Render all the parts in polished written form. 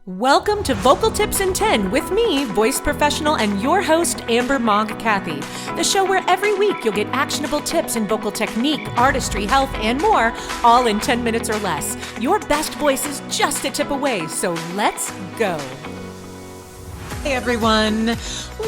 Welcome to Vocal Tips in 10 with me, voice professional and your host, Amber Mog Cathy. The show where every week you'll get actionable tips in vocal technique, artistry, health, and more, all in 10 minutes or less. Your best voice is just a tip away, so let's go. Hey everyone,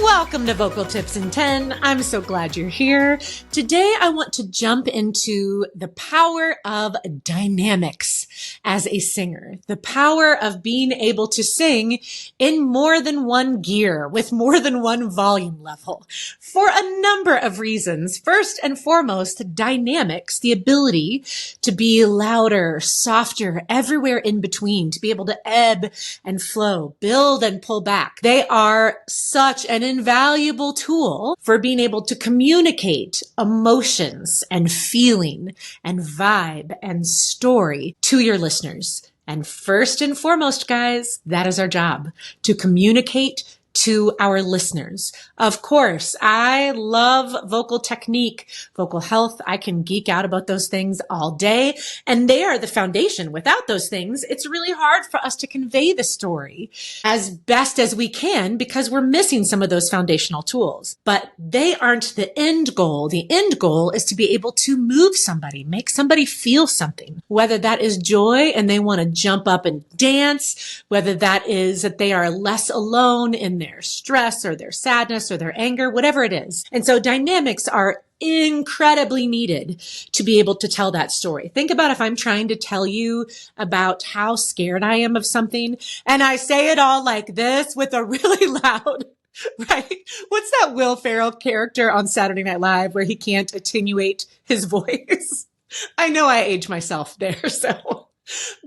welcome to Vocal Tips in 10. I'm so glad you're here. Today I want to jump into the power of dynamics as a singer, the power of being able to sing in more than one gear with more than one volume level for a number of reasons. First and foremost, dynamics, the ability to be louder, softer, everywhere in between, to be able to ebb and flow, build and pull back. They are such an invaluable tool for being able to communicate emotions and feeling and vibe and story to your listeners. And first and foremost, guys, that is our job, to communicate to our listeners. Of course, I love vocal technique, vocal health. I can geek out about those things all day, and they are the foundation. Without those things, it's really hard for us to convey the story as best as we can because we're missing some of those foundational tools. But they aren't the end goal. The end goal is to be able to move somebody, make somebody feel something, whether that is joy and they want to jump up and dance, whether that is that they are less alone in their stress or their sadness or their anger, whatever it is. And so dynamics are incredibly needed to be able to tell that story. Think about if I'm trying to tell you about how scared I am of something and I say it all like this with a really loud, right? What's that Will Ferrell character on Saturday Night Live where he can't attenuate his voice? I know I age myself there, so.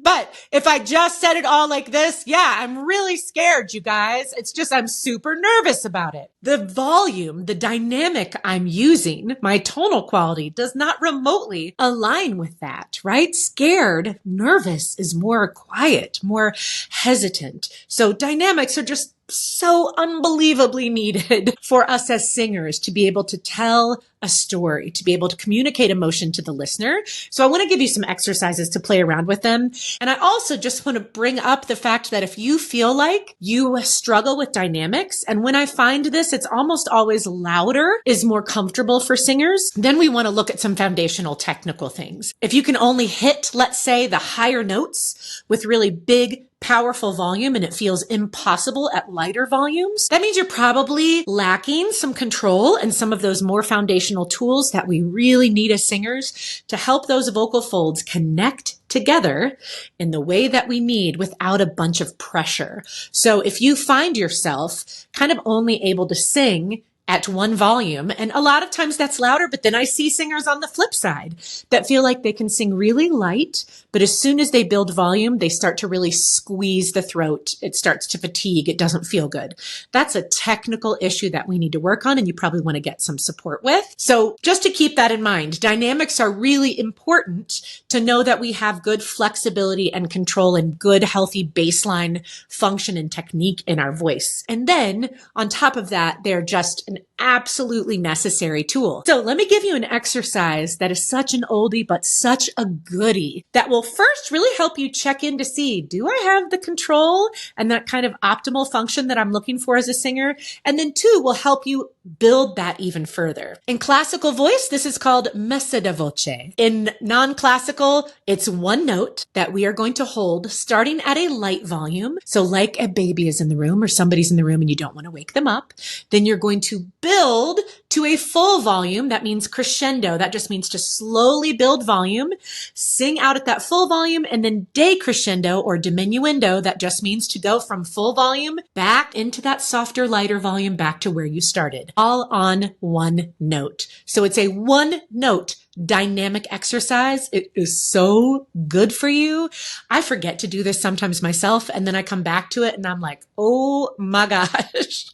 But if I just said it all like this, yeah, I'm really scared, you guys. It's just I'm super nervous about it. The volume, the dynamic I'm using, my tonal quality does not remotely align with that, right? Scared, nervous is more quiet, more hesitant. So dynamics are just so unbelievably needed for us as singers to be able to tell a story, to be able to communicate emotion to the listener. So I want to give you some exercises to play around with them. And I also just want to bring up the fact that if you feel like you struggle with dynamics, and when I find this, it's almost always louder is more comfortable for singers, then we want to look at some foundational technical things. If you can only hit, let's say, the higher notes with really big, powerful volume and it feels impossible at lighter volumes, that means you're probably lacking some control and some of those more foundational tools that we really need as singers to help those vocal folds connect together in the way that we need without a bunch of pressure. So if you find yourself kind of only able to sing at one volume, and a lot of times that's louder, but then I see singers on the flip side that feel like they can sing really light, but as soon as they build volume, they start to really squeeze the throat. It starts to fatigue. It doesn't feel good. That's a technical issue that we need to work on and you probably want to get some support with. So just to keep that in mind, dynamics are really important to know that we have good flexibility and control and good healthy baseline function and technique in our voice. And then on top of that, they're just an absolutely necessary tool. So let me give you an exercise that is such an oldie, but such a goodie that will first really help you check in to see, do I have the control and that kind of optimal function that I'm looking for as a singer? And then two, will help you build that even further. In classical voice, this is called messa da voce. In non-classical, it's one note that we are going to hold starting at a light volume. So like a baby is in the room or somebody's in the room and you don't want to wake them up, then you're going to build to a full volume. That means crescendo. That just means to slowly build volume, sing out at that full volume, and then decrescendo or diminuendo. That just means to go from full volume back into that softer, lighter volume back to where you started, all on one note. So it's a one note dynamic exercise. It is so good for you. I forget to do this sometimes myself, and then I come back to it and I'm like, oh my gosh.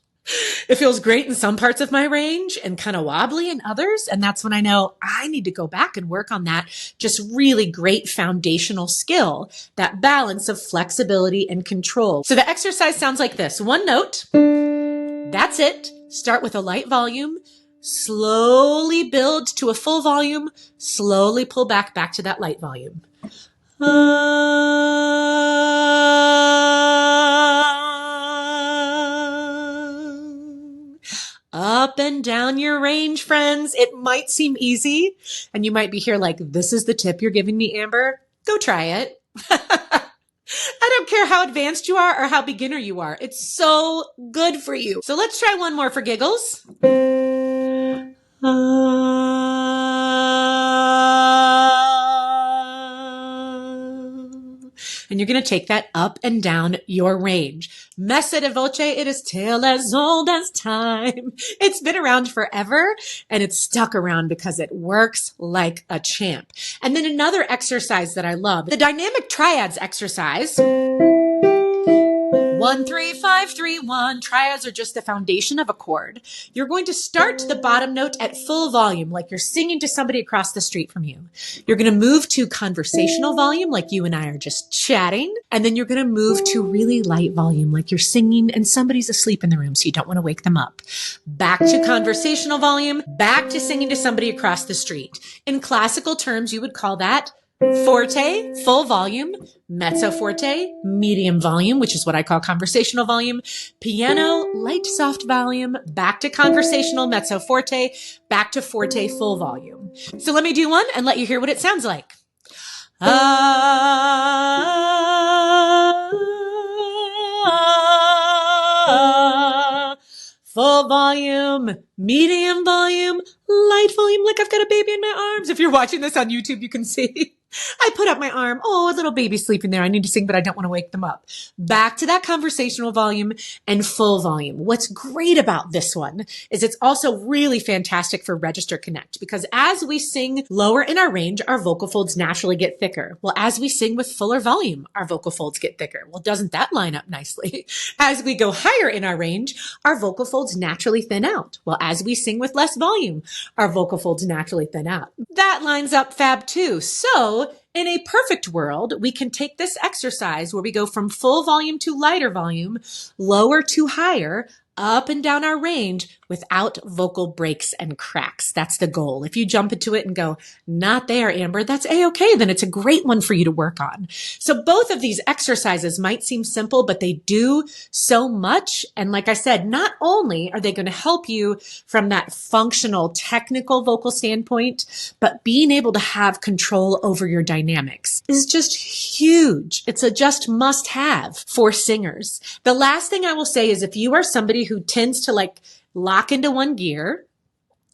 It feels great in some parts of my range and kind of wobbly in others. And that's when I know I need to go back and work on that just really great foundational skill, that balance of flexibility and control. So the exercise sounds like this. One note. That's it. Start with a light volume, slowly build to a full volume, slowly pull back to that light volume. and down your range, friends. It might seem easy, and you might be here like, this is the tip you're giving me, Amber. Go try it. I don't care how advanced you are or how beginner you are. It's so good for you. So let's try one more for giggles. And you're going to take that up and down your range. Messa di voce, it is tale as old as time. It's been around forever, and it's stuck around because it works like a champ. And then another exercise that I love, the dynamic triads exercise. 1, 3, 5, 3, 1. Triads are just the foundation of a chord. You're going to start the bottom note at full volume, like you're singing to somebody across the street from you. You're going to move to conversational volume, like you and I are just chatting. And then you're going to move to really light volume, like you're singing and somebody's asleep in the room, so you don't want to wake them up. Back to conversational volume, back to singing to somebody across the street. In classical terms, you would call that forte, full volume, mezzo forte, medium volume, which is what I call conversational volume, piano, light, soft volume, back to conversational, mezzo forte, back to forte, full volume. So let me do one and let you hear what it sounds like. Full volume, medium volume, light volume, like I've got a baby in my arms. If you're watching this on YouTube, you can see I put up my arm. Oh, a little baby sleeping there. I need to sing, but I don't want to wake them up. Back to that conversational volume and full volume. What's great about this one is it's also really fantastic for register connect, because as we sing lower in our range, our vocal folds naturally get thicker. Well, as we sing with fuller volume, our vocal folds get thicker. Well, doesn't that line up nicely? As we go higher in our range, our vocal folds naturally thin out. Well, as we sing with less volume, our vocal folds naturally thin out. That lines up fab too. So in a perfect world, we can take this exercise where we go from full volume to lighter volume, lower to higher, up and down our range without vocal breaks and cracks. That's the goal. If you jump into it and go, not there, Amber, that's A-okay. Then it's a great one for you to work on. So both of these exercises might seem simple, but they do so much. And like I said, not only are they going to help you from that functional, technical vocal standpoint, but being able to have control over your dynamics is just huge. It's a just must have for singers. The last thing I will say is if you are somebody who tends to like lock into one gear,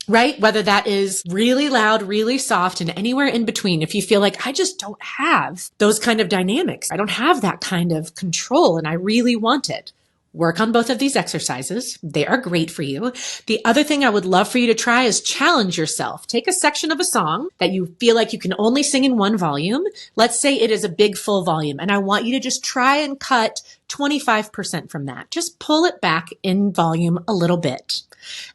right? Whether that is really loud, really soft, and anywhere in between. If you feel like I just don't have those kind of dynamics, I don't have that kind of control and I really want it, work on both of these exercises. They are great for you. The other thing I would love for you to try is challenge yourself. Take a section of a song that you feel like you can only sing in one volume. Let's say it is a big full volume, and I want you to just try and cut 25% from that. Just pull it back in volume a little bit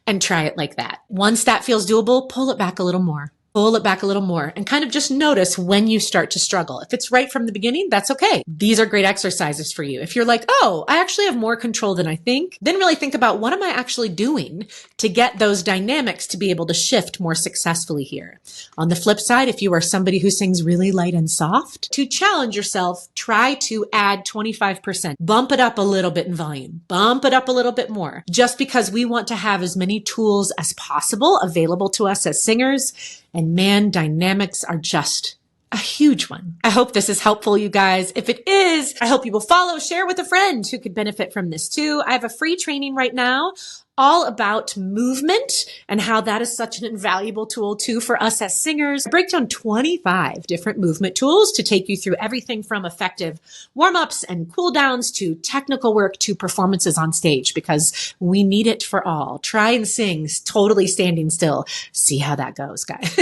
and try it like that. Once that feels doable, pull it back a little more. Pull it back a little more and kind of just notice when you start to struggle. If it's right from the beginning, that's okay. These are great exercises for you. If you're like, oh, I actually have more control than I think, then really think about what am I actually doing to get those dynamics to be able to shift more successfully here. On the flip side, if you are somebody who sings really light and soft, to challenge yourself, try to add 25%. Bump it up a little bit in volume. Bump it up a little bit more, just because we want to have as many tools as possible available to us as singers. And man, dynamics are just a huge one. I hope this is helpful, you guys. If it is, I hope you will follow, share with a friend who could benefit from this too. I have a free training right now all about movement and how that is such an invaluable tool too for us as singers. I break down 25 different movement tools to take you through everything from effective warm-ups and cool downs to technical work to performances on stage, because we need it for all. Try and sing totally standing still. See how that goes, guys.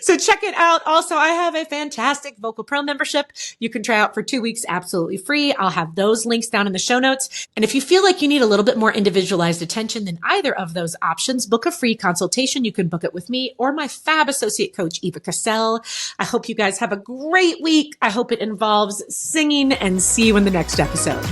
So check it out. Also, I have a fantastic Vocal Pro membership you can try out for 2 weeks absolutely free. I'll have those links down in the show notes. And if you feel like you need a little bit more individualized attention than either of those options, book a free consultation. You can book it with me or my fab associate coach, Eva Cassell. I hope you guys have a great week. I hope it involves singing, and see you in the next episode.